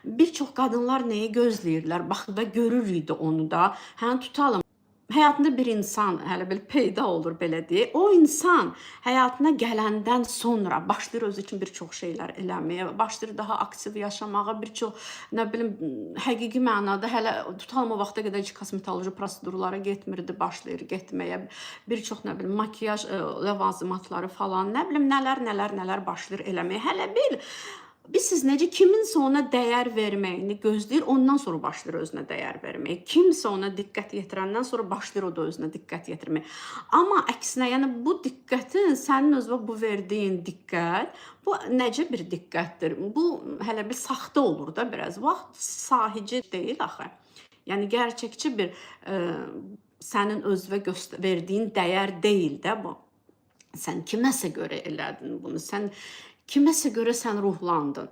Bir çox qadınlar nəyi gözləyirlər? Baxır da görür idi onu da. Hə, tutalım. Həyatında bir insan hələ belə peyda olur belə deyək. O insan həyatına gələndən sonra başlayır özü üçün bir çox şeylər eləməyə, başlayır daha aktiv yaşamağa, bir çox nə bilim həqiqi mənada hələ tutalım o vaxta qədər heç kosmetoloji prosedurlara getmirdi, başlayır getməyə. Bir çox nə bilim makiyaj ləvazimatları falan, nə bilim nələr başlayır eləməyə. Hələ Bilirsiniz necə kiminsə ona dəyər verməyini gözləyir, ondan sonra başlayır özünə dəyər verməyə. Kimsə ona diqqət yetirəndən sonra başlayır o da özünə diqqət yetirməyə. Amma əksinə, yəni bu diqqətin, sənin özünə bu verdiyin diqqət, bu necə bir diqqətdir? Bu hələ bir saxta olur da biraz. Vaxt sahici deyil axı. Yəni gerçəkçi bir sənin özünə verdiyin dəyər deyil də bu. Sən kiməsə görə elədin bunu, kiməsə görə sən ruhlandın.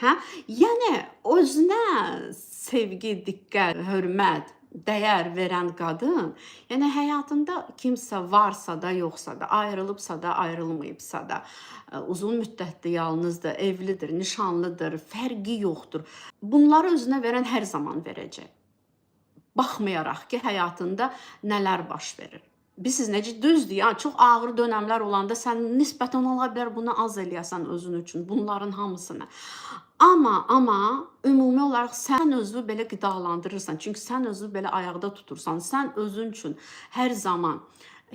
Hə? Yəni özünə sevgi, diqqət, hörmət, dəyər verən qadın, yəni həyatında kimsə varsa da, yoxsa da, ayrılıbsa da, ayrılmayıbsa da, uzun müddətli yalnızdır, evlidir, nişanlıdır, fərqi yoxdur. Bunları özünə verən hər zaman verəcək. Baxmayaraq ki, həyatında nələr baş verir. Bilirsiniz necə düzdür, yəni çox ağır dönəmlər olanda sən nisbətən ola bilər bunu az eləyəsən özün üçün, bunların hamısını. Amma ümumi olaraq sən özünü belə qidalandırırsan, çünki sən özünü belə ayaqda tutursan, sən özün üçün hər zaman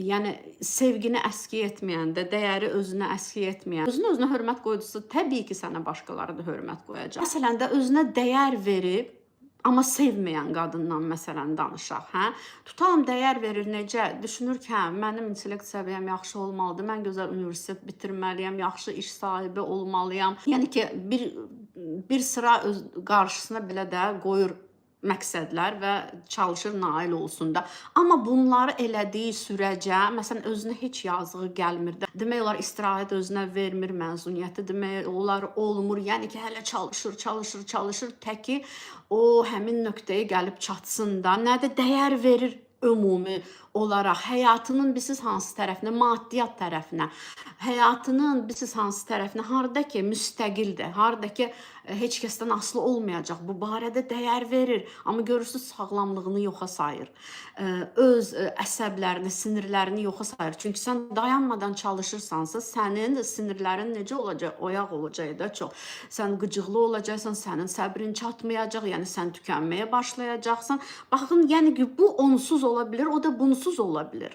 yəni sevgini əskiy etməyəndə, dəyəri özünə əskiy etməyəndə, özünə hörmət qoydusa, təbii ki, sənə başqaları da hörmət qoyacaq. Məsələn də özünə dəyər verib, amma sevməyən qadından məsələn danışaq, hə? Tutalım dəyər verir necə? Düşünür ki, hə, mənim intellekt səviyyəm yaxşı olmalıdır, mən gözəl universitet bitirməliyəm, yaxşı iş sahibi olmalıyam. Yəni ki, bir sıra qarşısına belə də qoyur məqsədlər və çalışır nail olsun da. Amma bunları elədiyi sürəcə, məsələn, özünə heç yazığı gəlmir də. Demək olar istirahət özünə vermir, məzuniyyəti demək olar olmur. Yəni ki, hələ çalışır, təki o həmin nöqtəyə gəlib çatsın da. Nədə dəyər verir ümumi olaraq həyatının bilirsiniz hansı tərəfinə, maddiyyat tərəfinə, həyatının bilirsiniz hansı tərəfinə, harda ki müstəqildir, harda ki heç kəsdən asılı olmayacaq, bu barədə dəyər verir, amma görürsünüz sağlamlığını yoxa sayır, öz əsəblərini, sinirlərini yoxa sayır. Çünki sən dayanmadan çalışırsansa, sənin sinirlərin necə olacaq? Oyaq olacaq da çox. Sən qıcıqlı olacaqsan, sənin səbrin çatmayacaq, yəni sən tükənməyə başlayacaqsan. Baxın, yəni ki, bu onsuz ola bilər, o da bunsuz ola bilər.